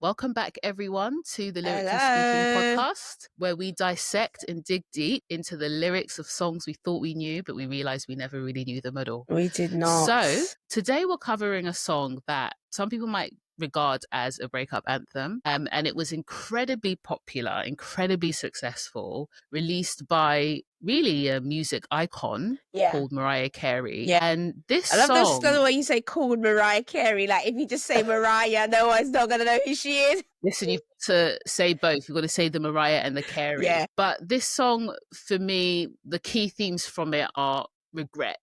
Welcome back, everyone, to the Lyrically Speaking Hello. podcast, where we dissect and dig deep into the lyrics of songs we thought we knew, but we realized we never really knew them at all. We did not. So, today we're covering a song that some people might regard as a breakup anthem, and it was incredibly popular, incredibly successful, released by really a music icon Yeah. called Mariah Carey. Yeah. And this I love the song, way you say called Mariah Carey. Like, if you just say Mariah, no one's not going to know who she is. listen, you've got to say both. You've got to say the Mariah and the Carey. Yeah. But this song, for me, the key themes from it are regret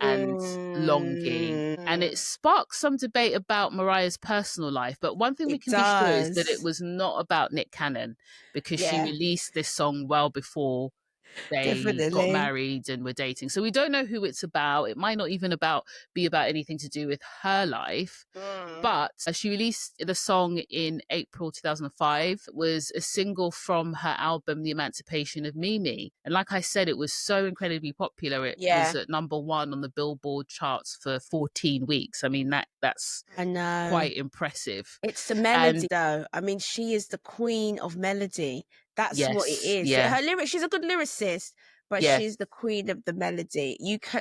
and longing. And it sparks some debate about Mariah's personal life. But one thing we It can be sure is that does. it was not about Nick Cannon, because she Yeah, released this song well before they got definitely. married and were dating. So we don't know who it's about. It might not even be about anything to do with her life. But she released the song in April 2005, was a single from her album The Emancipation of Mimi. And like I said, it was so incredibly popular. It Yeah, was at #1 on the Billboard charts for 14 weeks. I mean, that's I know. quite impressive. It's the melody, though. I mean, she is the queen of melody. That's what it Yes, is. yeah, Her lyrics, she's a good lyricist, but yeah. she's the queen of the melody.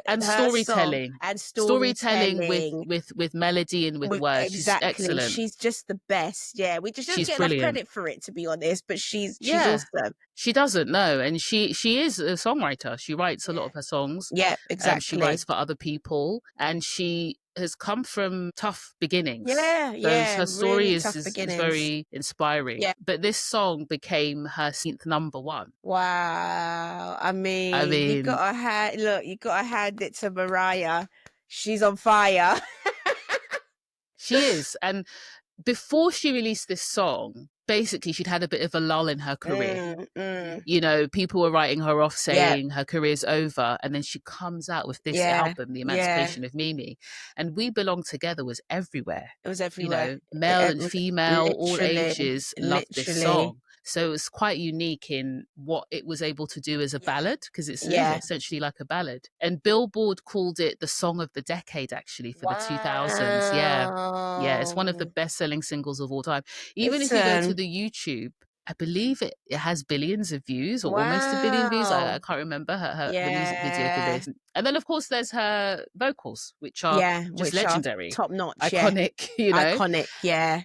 And Her song storytelling, and storytelling storytelling. with melody and with words. She's Exactly. excellent. She's just the best. Yeah. We just don't She's get enough brilliant. credit for it, to be honest, but she's Yeah, awesome. she doesn't know, and she is a songwriter. She writes a lot Yeah. of her songs. Yeah, She exactly. writes for other people, and she has come from tough beginnings. Yeah, So yeah. her story Really is, tough is is beginnings. very inspiring. Yeah. But this song became her 7th #1. Wow. I I mean, mean, you gotta hand it to Mariah. She's on fire. she is. And before she released this song, basically she'd had a bit of a lull in her career. You know, people were writing her off, Yeah, saying her career's over, and then she comes out with this yeah, album, The yeah. Emancipation of Mimi, and We Belong Together was everywhere. It was You everywhere. know, male and female, all Literally, ages loved this literally. song. So it was quite unique in what it was able to do as a ballad, because it's Yeah. essentially like a ballad. And Billboard called it the song of the decade, actually, for the 2000s. Yeah. Yeah, it's one of the Wow. best-selling singles of all time. Even if you go to Listen. the YouTube, I believe it has billions of views, or almost a billion views. I Wow. can't remember the music video for Yeah. this. And then, of course, there's her vocals, which are Yeah, just which are legendary, top notch, yeah. iconic, you know. Iconic, yeah.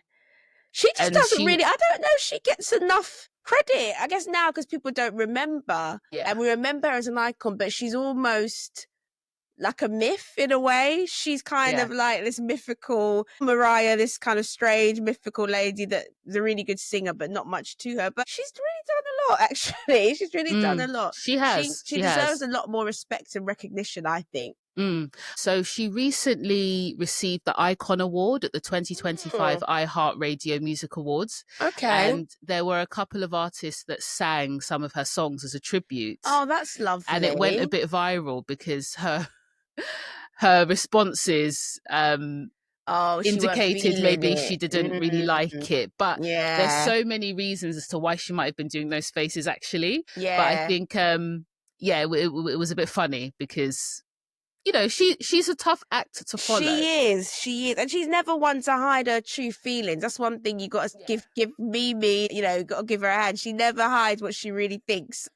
She just And doesn't she, really, I don't know if she gets enough credit. I guess now because people don't remember. yeah, And we remember her as an icon, but she's almost like a myth in a way. She's kind yeah, of like this mythical Mariah, this kind of strange mythical lady that's a really good singer, but not much to her. But she's really done a lot, actually. She's really done a lot. she She has, she deserves has. a lot more respect and recognition, I think. So she recently received the Icon Award at the 2025 iHeartRadio Music Awards. Okay. And there were a couple of artists that sang some of her songs as a tribute. Oh, that's lovely. And it went a bit viral because her responses indicated maybe she didn't really like it. But there's so many reasons as to why she might have been doing those faces, actually. Yeah. But I think it was a bit funny because, you know, she's a tough act to follow. She is, and she's never one to hide her true feelings. That's one thing you got to give Mimi. You know, got to give her a hand. She never hides what she really thinks.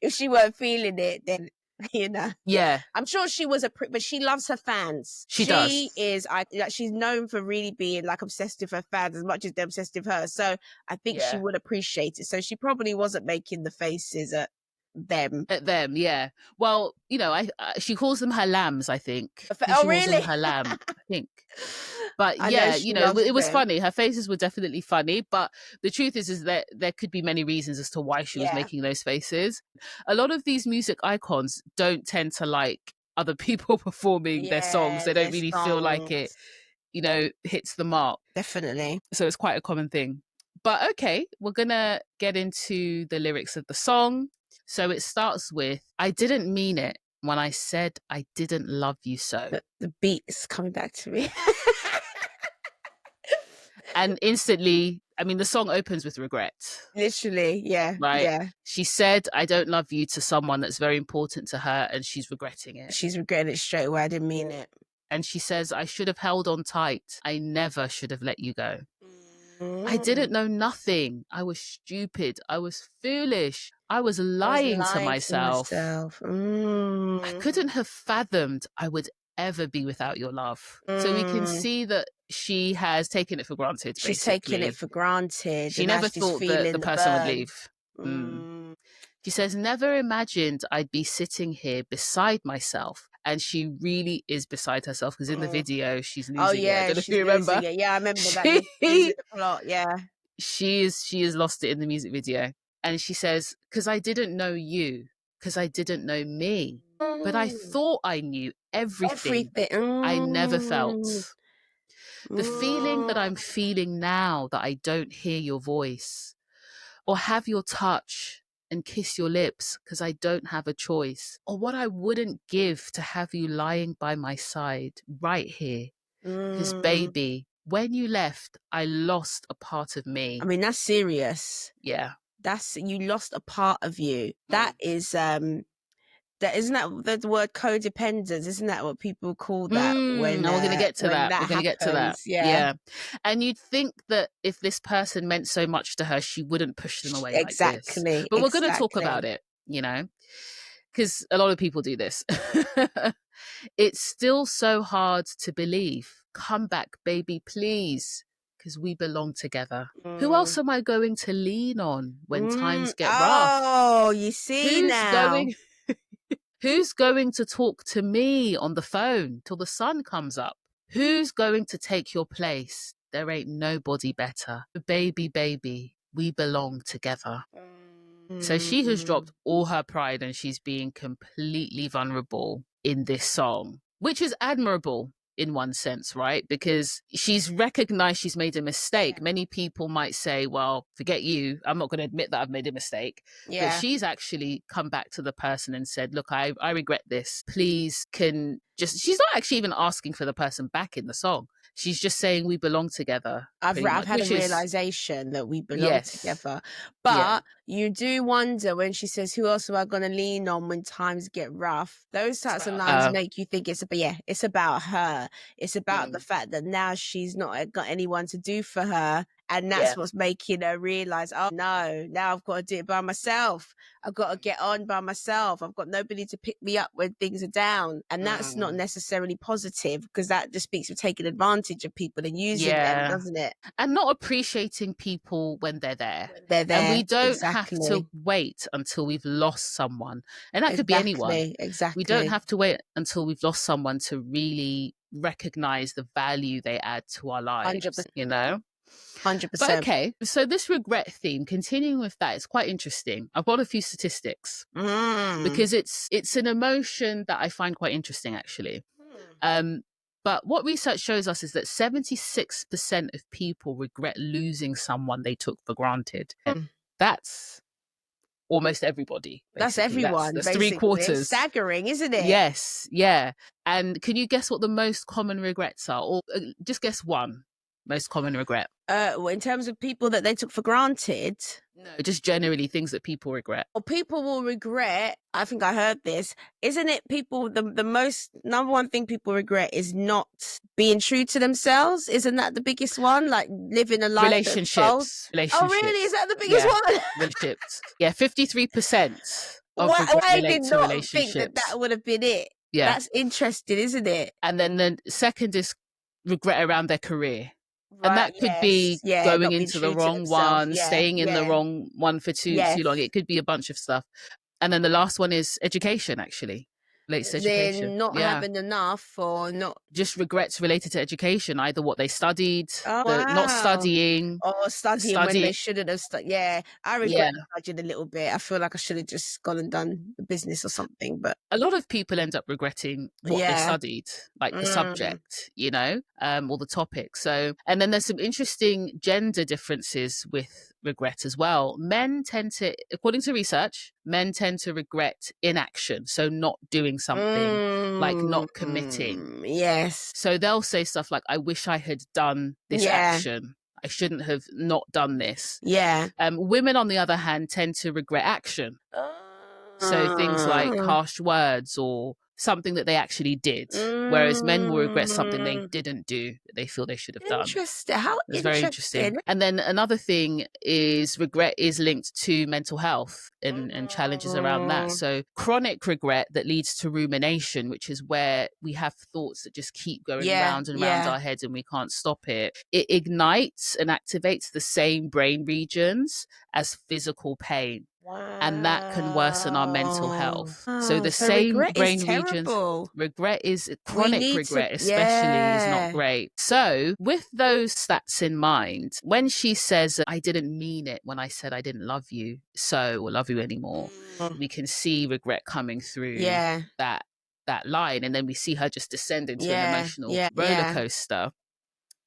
If she weren't feeling it, then you know. Yeah, I'm sure she was but she loves her fans. She does. She's known for really being like obsessed with her fans as much as they're obsessed with her. So I think she would appreciate it. So she probably wasn't making the faces at them. Yeah. Well, you know, she calls them her lambs, I think. Oh, She calls really? them her lamb, I think. But I yeah, know you know, it was them. funny. Her faces were definitely funny, but the truth is that there could be many reasons as to why she was making those faces. A lot of these music icons don't tend to like other people performing their songs. They don't really feel like it, you know, hits the mark. Definitely. So it's quite a common thing. But okay, we're gonna get into the lyrics of the song. So it starts with, I didn't mean it when I said I didn't love you so. The beat is coming back to me. And instantly, I mean, the song opens with regret. Literally, yeah. Right? Yeah. She said, I don't love you to someone that's very important to her, and she's regretting it. She's regretting it straight away. I didn't mean it. And she says, I should have held on tight. I never should have let you go. I didn't know nothing. I was stupid. I was foolish. I was lying to myself. I couldn't have fathomed I would ever be without your love. So we can see that she has taken it for granted, She's basically. taking it for granted. She and never now she's thought that the feeling person would burn. leave. She says, never imagined I'd be sitting here beside myself. And she really is beside herself, because in the video, she's losing it. I don't know if you remember. Losing it. Yeah, I remember that. You're losing the plot. Yeah. She has lost it in the music video. And she says, because I didn't know you, because I didn't know me, but I thought I knew everything. I never felt. The feeling that I'm feeling now, that I don't hear your voice or have your touch and kiss your lips because I don't have a choice, or what I wouldn't give to have you lying by my side right here. Because baby, when you left, I lost a part of me. I mean, that's serious. Yeah. You lost a part of you. That is that isn't that the word codependence? Isn't that what people call that when we're going to get to that. We're going to get to that. Yeah. And you'd think that if this person meant so much to her, she wouldn't push them away like this. But we're going to talk about it, you know, because a lot of people do this. It's still so hard to believe. Come back, baby, please, because we belong together. Who else am I going to lean on when times get rough? Oh, you see now. Who's going to talk to me on the phone till the sun comes up? Who's going to take your place? There ain't nobody better. Baby, baby, we belong together. So she has dropped all her pride and she's being completely vulnerable in this song, which is admirable in one sense, right? Because she's recognized she's made a mistake. Many people might say, well, forget you. I'm not going to admit that I've made a mistake. Yeah. But she's actually come back to the person and said, look, I regret this. Please she's not actually even asking for the person back in the song. She's just saying we belong together. I've had a realization that we belong together. But you do wonder when she says, who else am I going to lean on when times get rough? Those types of lines make you think it's about her. It's about the fact that now she's not got anyone to do for her. And that's what's making her realize, oh no, now I've got to do it by myself. I've got to get on by myself. I've got nobody to pick me up when things are down. And that's not necessarily positive, because that just speaks of taking advantage of people and using them, doesn't it? And not appreciating people when they're there. And we don't have to wait until we've lost someone. And that could be anyone. Exactly. We don't have to wait until we've lost someone to really recognize the value they add to our lives, 100%. you know? 100%. But okay, so this regret theme, continuing with that, it's quite interesting. I've got a few statistics because it's an emotion that I find quite interesting, actually. But what research shows us is that 76% of people regret losing someone they took for granted. That's almost everybody. Basically. That's everyone. That's 3/4. It's staggering, isn't it? Yes, yeah. And can you guess what the most common regrets are? Or just guess one most common regret. In terms of people that they took for granted? No, just generally things that people regret. Well, people will regret, I think I heard this, isn't it people, the most, number one thing people regret is not being true to themselves? Isn't that the biggest one? Like living a life Relationships. Oh, really? Is that the biggest one? Relationships. Yeah, 53% of I did not think that would have been it. Yeah. That's interesting, isn't it? And then the second is regret around their career. Right, and that could be going into the wrong one, staying in the wrong one for too long. It could be a bunch of stuff. And then the last one is education, actually. Relates to education. Not having enough, or not. Just regrets related to education, either what they studied, not studying. Or studying when they shouldn't have studied. Yeah, I regret studying a little bit. I feel like I should have just gone and done the business or something. But a lot of people end up regretting what they studied, like the subject, you know, or the topic. So, and then there's some interesting gender differences with regret as well. Men tend to, according to research, men tend to regret inaction. So not doing something, like not committing. Yes. So they'll say stuff like, I wish I had done this action. I shouldn't have not done this. Yeah. Women, on the other hand, tend to regret action. So things like harsh words or something that they actually did, whereas men will regret something they didn't do that they feel they should have done. Interesting. How It's very interesting. And then another thing is regret is linked to mental health and challenges around that. So chronic regret that leads to rumination, which is where we have thoughts that just keep going round and round our heads and we can't stop it. It ignites and activates the same brain regions as physical pain. Wow. And that can worsen our mental health. So the same brain regions, regret is chronic regret, especially is not great. So with those stats in mind, when she says, I didn't mean it when I said I didn't love you or love you anymore, we can see regret coming through that line. And then we see her just descend into an emotional roller coaster.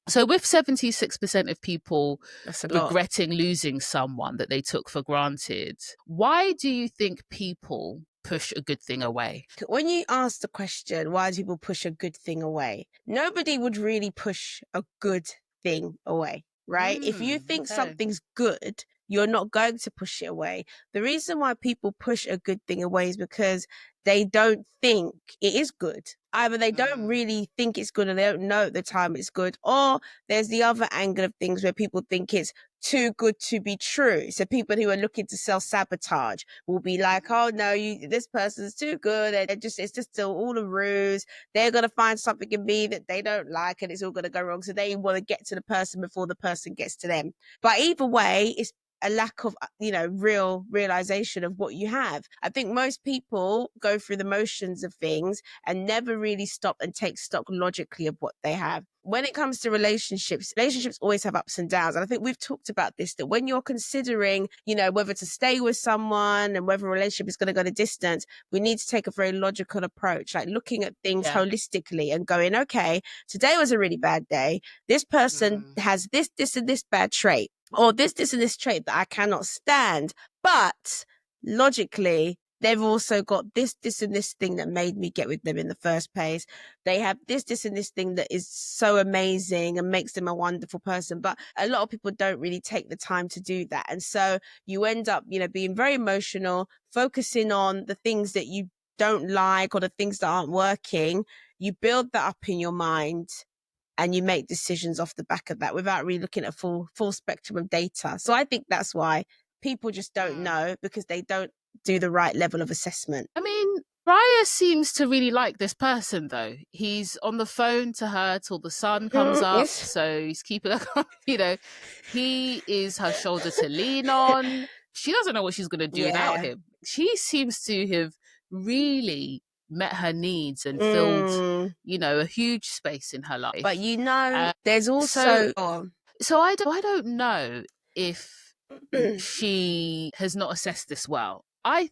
So with 76% of people regretting losing someone that they took for granted, why do you think people push a good thing away? When you ask the question, why do people push a good thing away? Nobody would really push a good thing away, right? If you think something's good, you're not going to push it away. The reason why people push a good thing away is because they don't think it is good. Either they don't really think it's good and they don't know at the time it's good, or there's the other angle of things where people think it's too good to be true. So people who are looking to self-sabotage will be like, oh no, this person's too good, and it's just still all a ruse. They're going to find something in me that they don't like and it's all going to go wrong. So they want to get to the person before the person gets to them. But either way, it's a lack of, real realization of what you have. I think most people go through the motions of things and never really stop and take stock logically of what they have. When it comes to relationships always have ups and downs. And I think we've talked about this, that when you're considering, whether to stay with someone and whether a relationship is going to go the distance, we need to take a very logical approach, like looking at things holistically and going, okay, today was a really bad day. This person has this, and this bad trait, or this, and this trait that I cannot stand. But logically, they've also got this, and this thing that made me get with them in the first place. They have this, and this thing that is so amazing and makes them a wonderful person. But a lot of people don't really take the time to do that. And so you end up, being very emotional, focusing on the things that you don't like or the things that aren't working. You build that up in your mind and you make decisions off the back of that without really looking at a full spectrum of data. So I think that's why people just don't know, because they don't do the right level of assessment. I mean, Mariah seems to really like this person, though. He's on the phone to her till the sun comes up, so he's keeping her, he is her shoulder to lean on. She doesn't know what she's going to do without him. She seems to have really met her needs and filled, a huge space in her life. But there's also... So I don't know if she has not assessed this well. I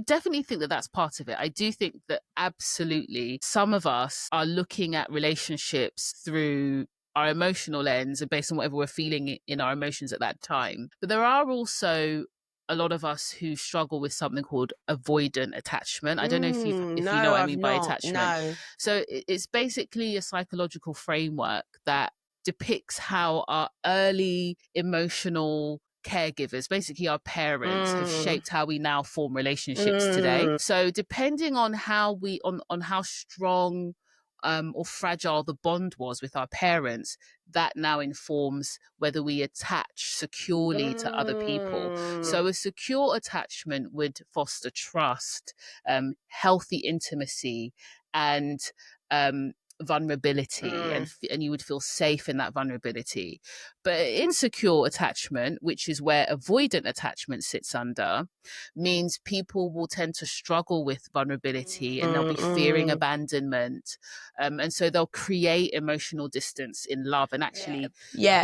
definitely think that that's part of it. I do think that absolutely some of us are looking at relationships through our emotional lens and based on whatever we're feeling in our emotions at that time. But there are also a lot of us who struggle with something called avoidant attachment. I don't know if you know what I mean by attachment. No. So it's basically a psychological framework that depicts how our early emotional caregivers, basically our parents, have shaped how we now form relationships today. So depending on how on how strong or fragile the bond was with our parents, that now informs whether we attach securely to other people. So a secure attachment would foster trust, healthy intimacy, and vulnerability, and you would feel safe in that vulnerability. But insecure attachment, which is where avoidant attachment sits under, means people will tend to struggle with vulnerability and they'll be fearing abandonment, and so they'll create emotional distance in love and actually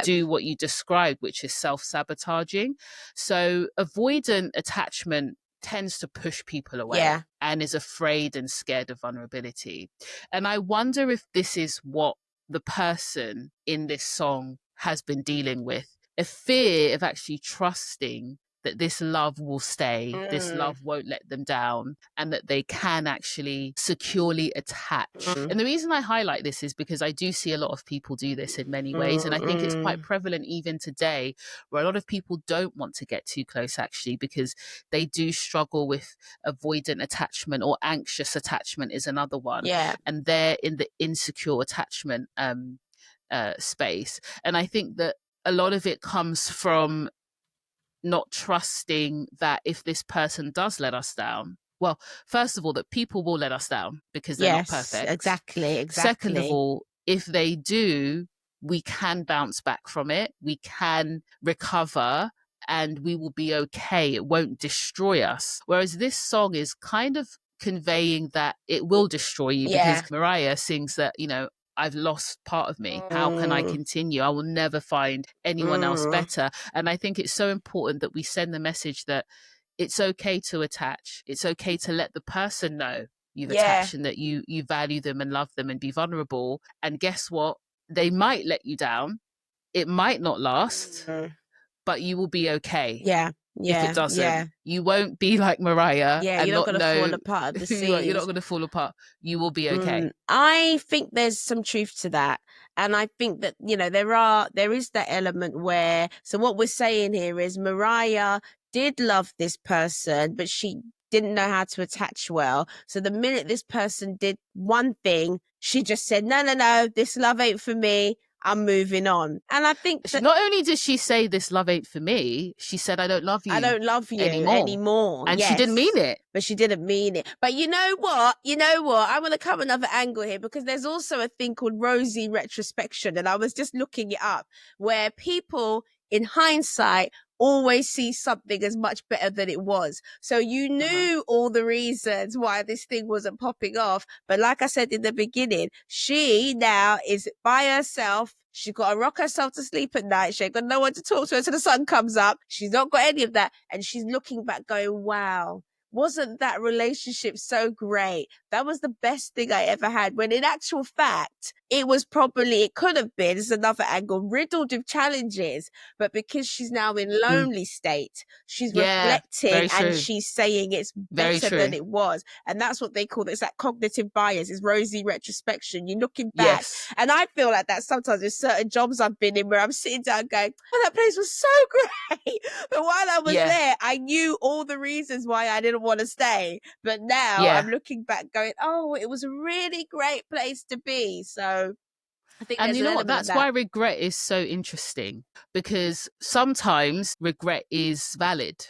do what you described, which is self-sabotaging. So avoidant attachment tends to push people away and is afraid and scared of vulnerability. And I wonder if this is what the person in this song has been dealing with, a fear of actually trusting that this love will stay, this Mm. love won't let them down, and that they can actually securely attach. And the reason I highlight this is because I do see a lot of people do this in many ways. And I think it's quite prevalent even today, where a lot of people don't want to get too close, actually, because they do struggle with avoidant attachment, or anxious attachment is another one. Yeah. And they're in the insecure attachment space. And I think that a lot of it comes from not trusting that if this person does let us down, well, first of all, that people will let us down because they're not Yes, perfect. exactly. Second of all, if they do, we can bounce back from it. We can recover and we will be okay. It won't destroy us. Whereas this song is kind of conveying that it will destroy you, because Mariah sings that, you know, I've lost part of me. How can I continue? I will never find anyone else better. And I think it's so important that we send the message that it's okay to attach. It's okay to let the person know you've attached, and that you value them and love them and be vulnerable. And guess what? They might let you down. It might not last, but you will be okay. Yeah. If it doesn't, you won't be like Mariah and you're not not going to fall know apart at the you're not seams. going to fall apart. You will be okay. I think there's some truth to that. And I think that, you know, there is that element where, so what we're saying here is Mariah did love this person, but she didn't know how to attach well. So the minute this person did one thing, she just said, no, this love ain't for me. I'm moving on. And I think that not only did she say this love ain't for me, she said, I don't love you anymore. And she didn't mean it. But she didn't mean it. But you know what? I'm going to come another angle here, because there's also a thing called rosy retrospection. And I was just looking it up, where people in hindsight always see something as much better than it was. So you knew all the reasons why this thing wasn't popping off. But like I said in the beginning, she now is by herself. She's got to rock herself to sleep at night. She ain't got no one to talk to until the sun comes up. She's not got any of that. And she's looking back going, wow, wasn't that relationship so great? That was the best thing I ever had. When in actual fact, it could have been, this is another angle, riddled with challenges. But because she's now in lonely state, she's reflecting and she's saying it's better than it was. And that's what they call it. It's that cognitive bias. It's rosy retrospection. You're looking back. And I feel like that sometimes with certain jobs I've been in, where I'm sitting down going, oh, that place was so great. But while I was there, I knew all the reasons why I didn't want to stay. But now I'm looking back going, oh, it was a really great place to be. So I think, and you know what, that's why regret is so interesting, because sometimes regret is valid.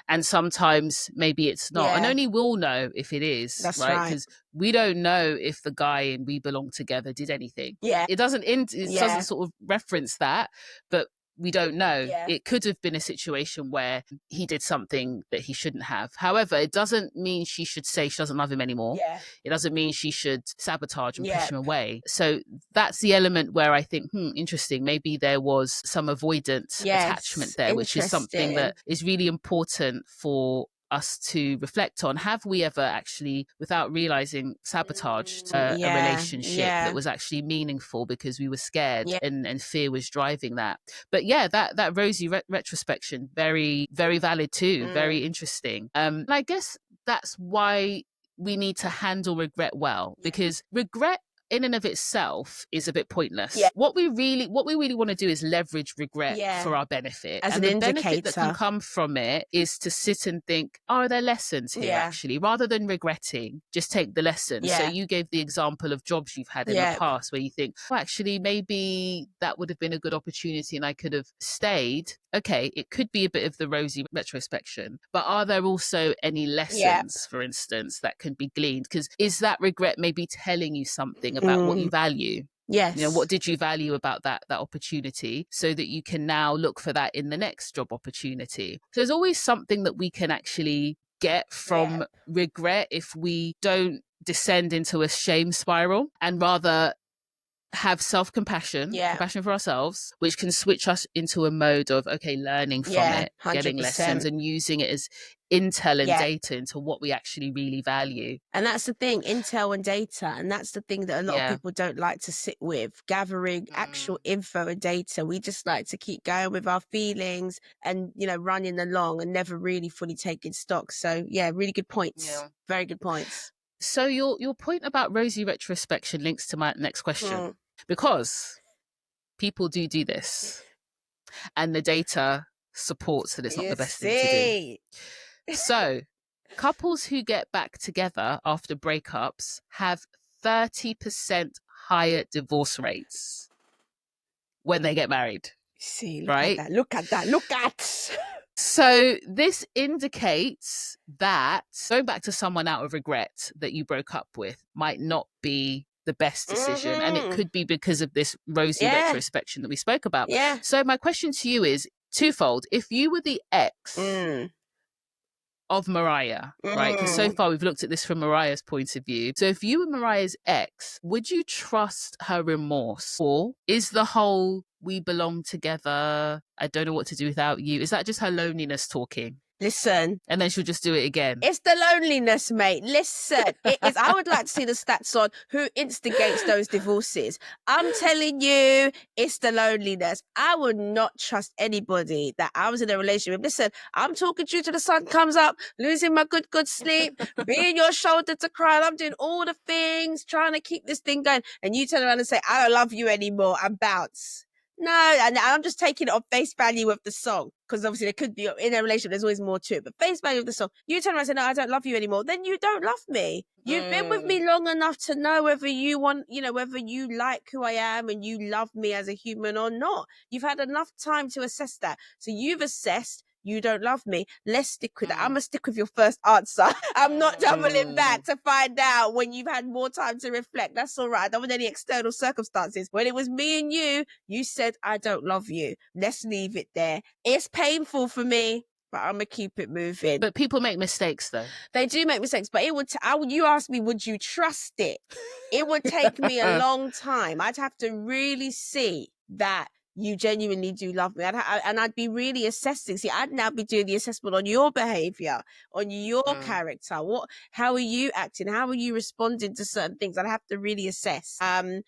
And sometimes maybe it's not. And only we'll know if it is. That's right? Because we don't know if the guy in We Belong Together did anything. It doesn't doesn't sort of reference that, but we don't know. It could have been a situation where he did something that he shouldn't have. However, it doesn't mean she should say she doesn't love him anymore. It doesn't mean she should sabotage and push him away. So that's the element where I think, interesting, maybe there was some avoidant attachment there, which is something that is really important for us to reflect on. Have we ever actually, without realizing, sabotaged a relationship that was actually meaningful because we were scared and fear was driving that? But that rosy retrospection, very, very valid too. Very interesting. And I guess that's why we need to handle regret well, because regret in and of itself is a bit pointless. What we really want to do is leverage regret for our benefit. As and an the indicator. benefit that can come from it is to sit and think, are there lessons here actually? Rather than regretting, just take the lesson. So you gave the example of jobs you've had in the past where you think, oh, actually, maybe that would have been a good opportunity and I could have stayed. Okay, it could be a bit of the rosy retrospection, but are there also any lessons, for instance, that can be gleaned? Because is that regret maybe telling you something about what you value? Yes. You know, what did you value about that opportunity, so that you can now look for that in the next job opportunity? So there's always something that we can actually get from regret if we don't descend into a shame spiral and rather have self-compassion, Yeah. compassion for ourselves, which can switch us into a mode of, okay, learning from Yeah, it, getting 100%. lessons and using it as intel and Yeah. data into what we actually really value. And that's the thing, intel and data. And that's the thing that a lot of people don't like to sit with, gathering actual info and data. We just like to keep going with our feelings and, you know, running along and never really fully taking stock. So yeah, really good points. Yeah. Very good points. So your point about rosy retrospection links to my next question, because people do this and the data supports that it's not the best thing to do. So couples who get back together after breakups have 30% higher divorce rates when they get married. See, look right? at that. Look at that. Look at. So this indicates that going back to someone out of regret that you broke up with might not be the best decision. And it could be because of this rosy retrospection that we spoke about. Yeah. So my question to you is twofold. If you were the ex of Mariah, right? Because so far we've looked at this from Mariah's point of view. So if you were Mariah's ex, would you trust her remorse? Or is the whole "we belong together, I don't know what to do without you," is that just her loneliness talking? Listen. And then she'll just do it again. It's the loneliness, mate. Listen, it is. I would like to see the stats on who instigates those divorces. I'm telling you, it's the loneliness. I would not trust anybody that I was in a relationship with. Listen, I'm talking to you till the sun comes up, losing my good sleep, being your shoulder to cry. I'm doing all the things, trying to keep this thing going. And you turn around and say, "I don't love you anymore," and bounce. No, and I'm just taking it on face value of the song, because obviously there could be, in a relationship, there's always more to it, but face value of the song. You turn around and say, "No, I don't love you anymore," then you don't love me. You've been with me long enough to know whether you want, you know, whether you like who I am and you love me as a human or not. You've had enough time to assess that. So you've assessed you don't love me. Let's stick with that. I'm going to stick with your first answer. I'm not doubling back to find out when you've had more time to reflect. That's all right. I don't want any external circumstances. When it was me and you said, "I don't love you." Let's leave it there. It's painful for me, but I'm going to keep it moving. But people make mistakes, though. They do make mistakes, but it would, you asked me, would you trust it? It would take me a long time. I'd have to really see that you genuinely do love me. And I'd be really assessing. See, I'd now be doing the assessment on your behavior, on your character. How are you acting? How are you responding to certain things? I'd have to really assess.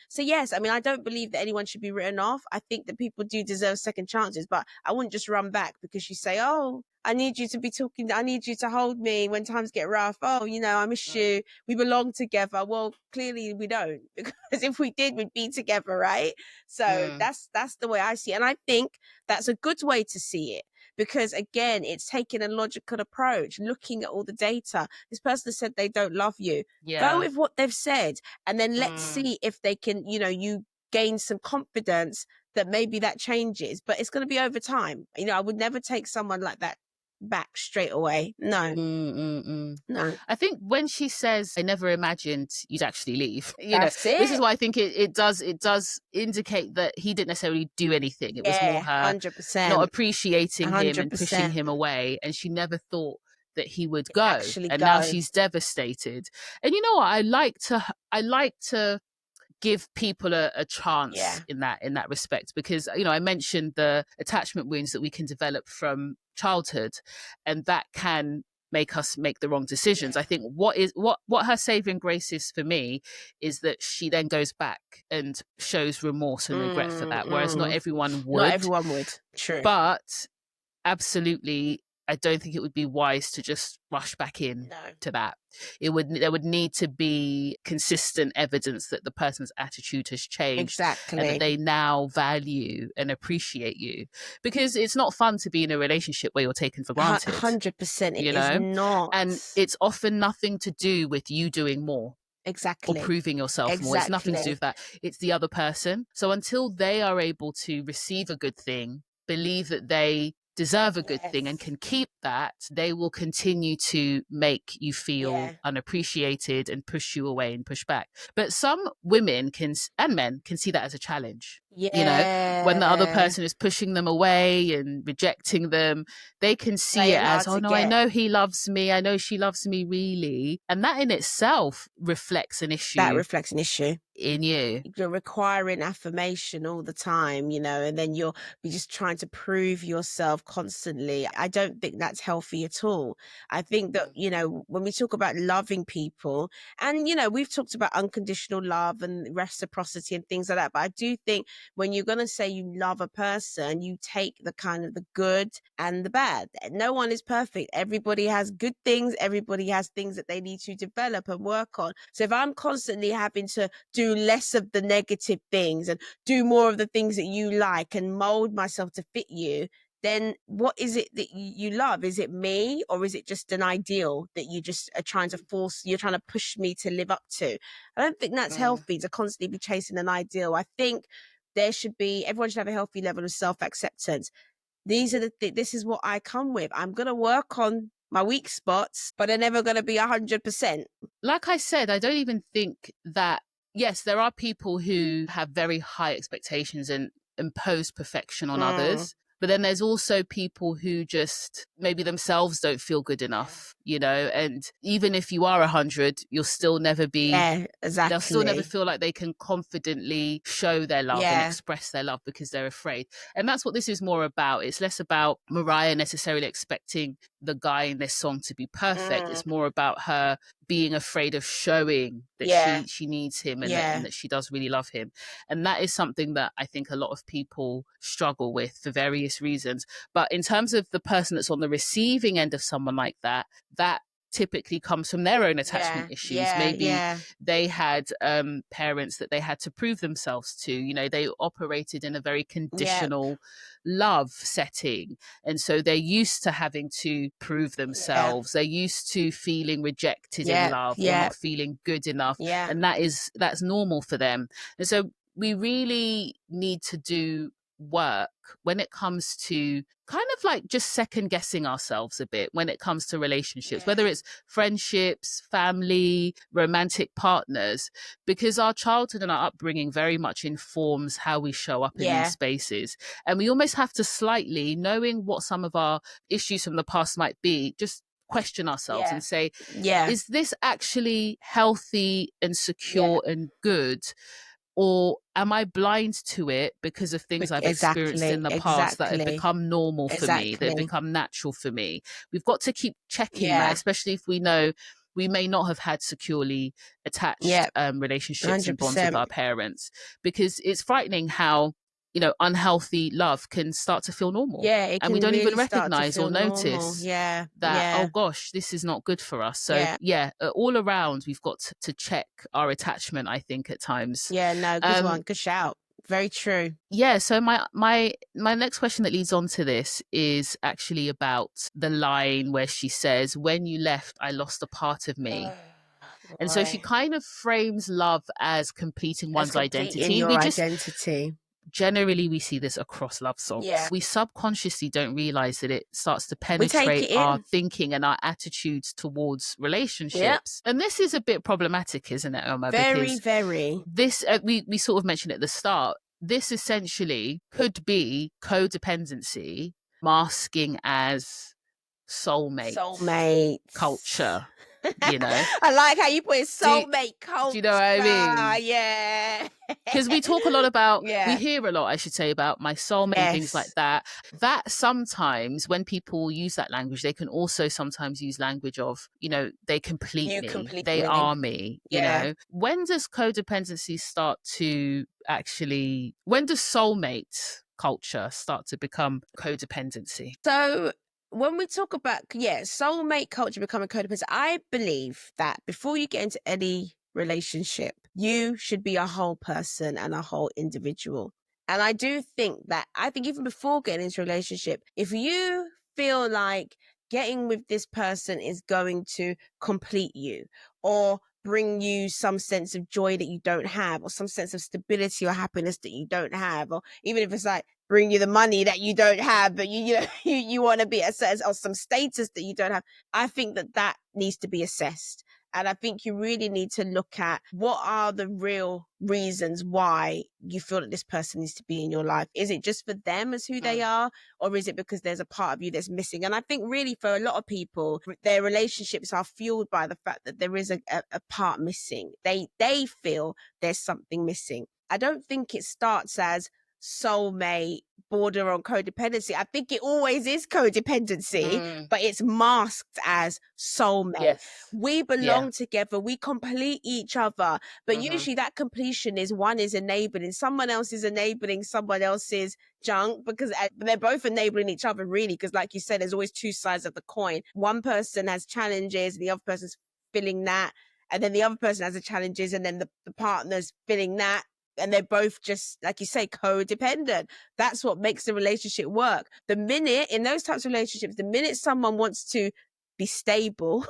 So yes, I mean, I don't believe that anyone should be written off. I think that people do deserve second chances, but I wouldn't just run back because you say, "Oh, I need you to be talking. I need you to hold me when times get rough. Oh, you know, I miss you. We belong together." Well, clearly we don't, because if we did, we'd be together, right? So that's the way I see it. And I think that's a good way to see it, because again, it's taking a logical approach, looking at all the data. This person has said they don't love you. Go with what they've said, and then let's see if they can, you know, you gain some confidence that maybe that changes. But it's going to be over time. You know, I would never take someone like that back straight away. No. No. I think when she says, "I never imagined you'd actually leave," you That's know, this is it. why I think it does indicate that he didn't necessarily do anything. It was more her 100%. not appreciating him and pushing 100%. him away, and she never thought that he would go. Actually and go. now she's devastated. And you know what? I like to give people a chance in that respect, because, you know, I mentioned the attachment wounds that we can develop from childhood, and that can make us make the wrong decisions. I think what her saving grace is for me is that she then goes back and shows remorse and regret for that, whereas not everyone would. Not everyone would. True. But absolutely, I don't think it would be wise to just rush back in to that. There would need to be consistent evidence that the person's attitude has changed. Exactly. And that they now value and appreciate you. Because it's not fun to be in a relationship where you're taken for granted. 100%. It you is know? not. And it's often nothing to do with you doing more. Exactly. Or proving yourself more. It's nothing to do with that. It's the other person. So until they are able to receive a good thing, believe that they deserve a good thing and can keep that, they will continue to make you feel unappreciated and push you away and push back. But some women and men can see that as a challenge. You know, when the other Yeah. person is pushing them away and rejecting them, they can see it Playing as, hard oh to no, I get. know he loves me. I know she loves me really. And that in itself reflects an That issue reflects an issue. in you. You're requiring affirmation all the time, and then you're just trying to prove yourself constantly. I don't think that's healthy at all. I think that, when we talk about loving people, and, we've talked about unconditional love and reciprocity and things like that. But I do think when you're going to say you love a person, you take the kind of the good and the bad. No one is perfect. Everybody has good things. Everybody has things that they need to develop and work on. So if I'm constantly having to do less of the negative things and do more of the things that you like and mold myself to fit you, then what is it that you love? Is it me, or is it just an ideal that you just are trying to you're trying to push me to live up to? I don't think that's healthy, to constantly be chasing an ideal. I think everyone should have a healthy level of self-acceptance. This is what I come with. I'm going to work on my weak spots, but they're never going to be 100%. Like I said, I don't even think that, yes, there are people who have very high expectations and impose perfection on others. But then there's also people who just maybe themselves don't feel good enough, and even if you are 100, you'll still never be, Yeah, they'll still never exactly. feel like they can confidently show their love and Yeah. express their love because they're afraid. And that's what this is more about. It's less about Mariah necessarily expecting the guy in this song to be perfect. It's more about her being afraid of showing that Yeah. she needs him and Yeah. that she does really love him. And that is something that I think a lot of people struggle with for various reasons. But in terms of the person that's on the receiving end of someone like that typically comes from their own attachment issues. Maybe they had parents that they had to prove themselves to. They operated in a very conditional love setting, and so they're used to having to prove themselves. They're used to feeling rejected in love or not feeling good enough, and that's normal for them. And so we really need to do work when it comes to kind of like just second guessing ourselves a bit when it comes to relationships, whether it's friendships, family, romantic partners, because our childhood and our upbringing very much informs how we show up in these spaces. And we almost have to slightly, knowing what some of our issues from the past might be, just question ourselves and say, is this actually healthy and secure and good? Or am I blind to it because of things I've experienced in the past that have become normal for me, that have become natural for me? We've got to keep checking that, especially if we know we may not have had securely attached relationships and bonds with our parents, because it's frightening how unhealthy love can start to feel normal. Yeah, it And we can don't even really start to recognize or feel normal. notice Yeah. that, oh gosh, this is not good for us. So all around we've got to check our attachment, I think, at times. Yeah, no, good one. Good shout. Very true. Yeah, so my next question that leads on to this is actually about the line where she says, when you left, I lost a part of me. And so she kind of frames love as completing one's identity. Your identity. Generally, we see this across love songs. We subconsciously don't realize that it starts to We take penetrate it our in. thinking and our attitudes towards relationships. And this is a bit problematic, isn't it, Emma? Very, because very. this, we sort of mentioned at the start, this essentially could be codependency masking as soulmate culture. I like how you put it, soulmate culture. Do you know what I mean? Yeah. Because we talk a lot about, we hear a lot, I should say, about my soulmate and things like that. That sometimes when people use that language, they can also sometimes use language of, they complete me, they are me, When does codependency start to actually, when does soulmate culture start to become codependency? So when we talk about, soulmate culture becoming codependent, I believe that before you get into any relationship, you should be a whole person and a whole individual. And I do think that, even before getting into a relationship, if you feel like getting with this person is going to complete you or bring you some sense of joy that you don't have, or some sense of stability or happiness that you don't have, or even if it's like bring you the money that you don't have, but you want to be at certain, or some status that you don't have, I think that needs to be assessed. And I think you really need to look at what are the real reasons why you feel that this person needs to be in your life. Is it just for them as who they are, or is it because there's a part of you that's missing? And I think really for a lot of people, their relationships are fueled by the fact that there is a part missing. They feel there's something missing. I don't think it starts as soulmate, border on codependency. I think it always is codependency, but it's masked as soulmate. Yes. We belong together, we complete each other, but usually that completion is one is enabling, someone else is enabling someone else's junk, because they're both enabling each other, really, because like you said, there's always two sides of the coin. One person has challenges, the other person's filling that, and then the other person has the challenges, and then the partner's filling that, and they're both just, like you say, codependent. That's what makes the relationship work. The minute, in those types of relationships, the minute someone wants to be stable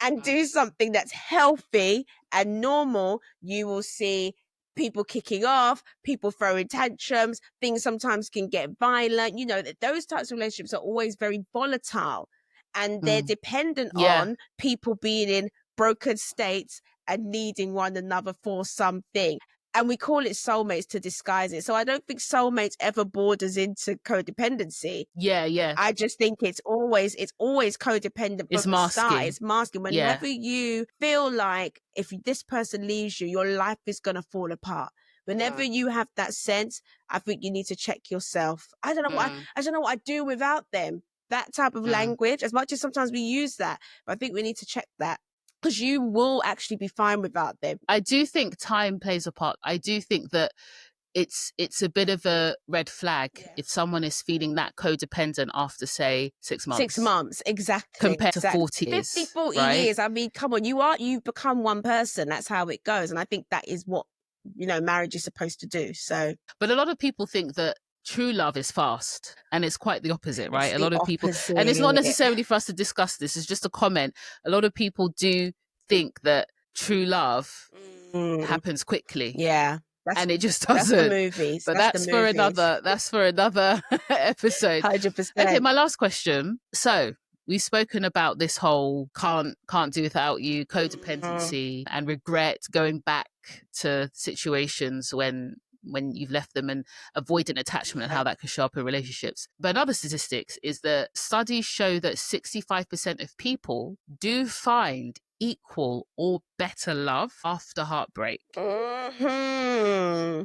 and do something that's healthy and normal, you will see people kicking off, people throwing tantrums, things sometimes can get violent. You know, that those types of relationships are always very volatile, and they're dependent on people being in broken states and needing one another for something. And we call it soulmates to disguise it. So I don't think soulmates ever borders into codependency. Yeah. I just think it's always codependent It's from the start. masking. It's masking. Whenever you feel like if this person leaves you, your life is going to fall apart. Whenever you have that sense, I think you need to check yourself. I don't know what I do without them. That type of language, as much as sometimes we use that, but I think we need to check that, because you will actually be fine without them. I do think time plays a part. I do think that it's a bit of a red flag if someone is feeling that codependent after, say, 6 months. 6 months, exactly. Compared to 40 years. 50, 40 right? years. I mean, come on, you've become one person. That's how it goes. And I think that is what, marriage is supposed to do. So, but a lot of people think that true love is fast, and it's quite the opposite, right? A lot of people, and it's not necessarily for us to discuss this, it's just a comment. A lot of people do think that true love happens quickly. Yeah. And it just doesn't. That's the movies. But that's for another episode. 100%. Okay, my last question. So we've spoken about this whole can't do without you, codependency, and regret, going back to situations when you've left them, and avoidant attachment and how that can show up in relationships. But another statistics is that studies show that 65% of people do find equal or better love after heartbreak.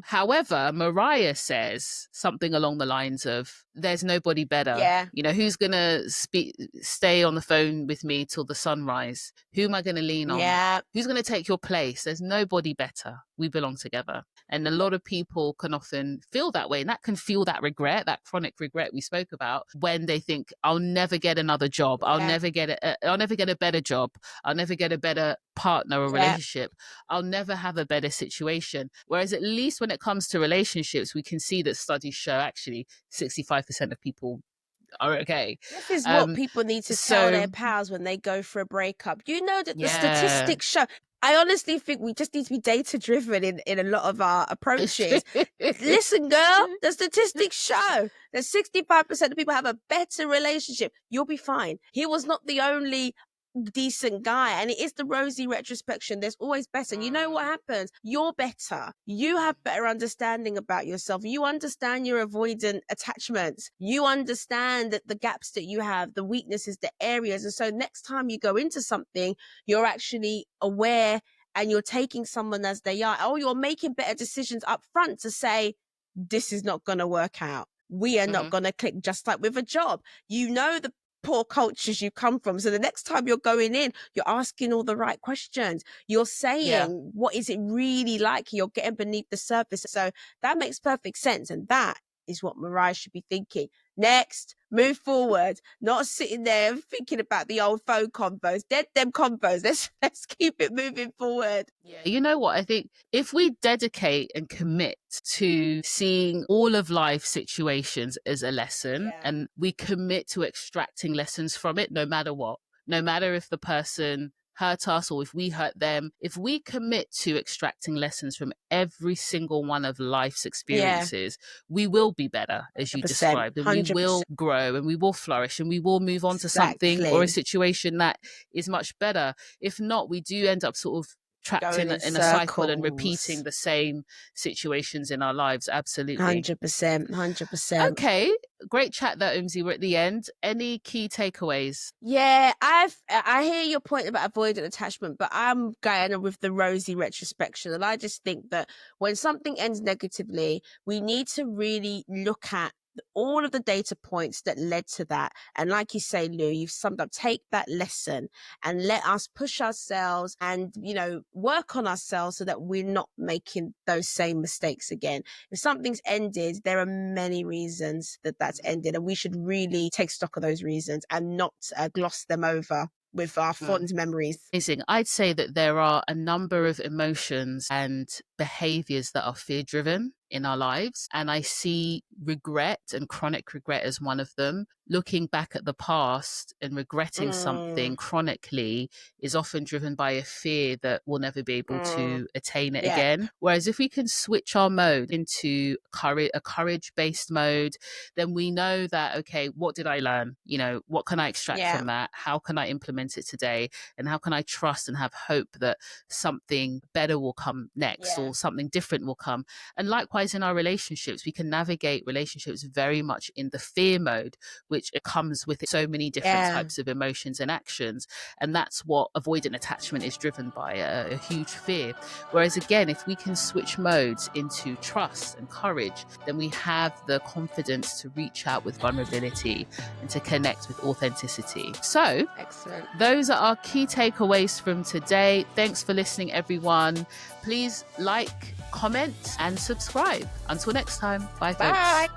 However, Mariah says something along the lines of, there's nobody better. Yeah. Who's going to stay on the phone with me till the sunrise? Who am I going to lean on? Yeah. Who's going to take your place? There's nobody better. We belong together. And a lot of people can often feel that way, and that can feel that regret, that chronic regret we spoke about, when they think, I'll never get another job. I'll never get a better job. I'll never get a better partner or relationship. I'll never have a better situation. Whereas at least when it comes to relationships, we can see that studies show actually 65% of people are okay. This is what people need to tell their pals when they go for a breakup. You know that the statistics show. I honestly think we just need to be data driven in a lot of our approaches. Listen, girl, the statistics show that 65% of people have a better relationship. You'll be fine. He was not the only decent guy, and it is the rosy retrospection. There's always better. You know what happens? You're better. You have better understanding about yourself. You understand your avoidant attachments. You understand that the gaps that you have, the weaknesses, the areas. And so next time you go into something, you're actually aware and you're taking someone as they are. Oh, you're making better decisions up front to say, this is not going to work out. We are not going to click. Just like with a job. You know the poor cultures you come from. So the next time you're going in, you're asking all the right questions. You're saying, what is it really like? You're getting beneath the surface. So that makes perfect sense. And that is what Mariah should be thinking. Next, move forward, not sitting there thinking about the old phone convos. Dead them convos. Let's keep it moving forward. Yeah, you know what? I think if we dedicate and commit to seeing all of life situations as a lesson, and we commit to extracting lessons from it, no matter what, no matter if the person hurt us or if we hurt them, if we commit to extracting lessons from every single one of life's experiences, we will be better, as you 100%, described, and we will 100%. grow and we will flourish and we will move on to something or a situation that is much better. If not, we do end up sort of trapped in a cycle and repeating the same situations in our lives. Absolutely. 100%, 100%. Okay, great chat there, Umzi. We're at the end. Any key takeaways? Yeah, I hear your point about avoidant attachment, but I'm going with the rosy retrospection, and I just think that when something ends negatively, we need to really look at all of the data points that led to that. And like you say, Lou, you've summed up, take that lesson and let us push ourselves and, you know, work on ourselves so that we're not making those same mistakes again. If something's ended, there are many reasons that that's ended, and we should really take stock of those reasons and not gloss them over with our fond memories. Amazing. I'd say that there are a number of emotions and behaviors that are fear driven in our lives. And I see regret and chronic regret as one of them. Looking back at the past and regretting something chronically is often driven by a fear that we'll never be able to attain it again. Whereas if we can switch our mode into a courage-based mode, then we know that, okay, what did I learn? You know, what can I extract from that? How can I implement it today? And how can I trust and have hope that something better will come next or something different will come? And likewise, in our relationships, we can navigate relationships very much in the fear mode, which comes with so many different types of emotions and actions. And that's what avoidant attachment is driven by, a huge fear. Whereas again, if we can switch modes into trust and courage, then we have the confidence to reach out with vulnerability and to connect with authenticity. So excellent. Those are our key takeaways from today. Thanks for listening, everyone. Please like, comment, and subscribe. Until next time. Bye, folks. Bye.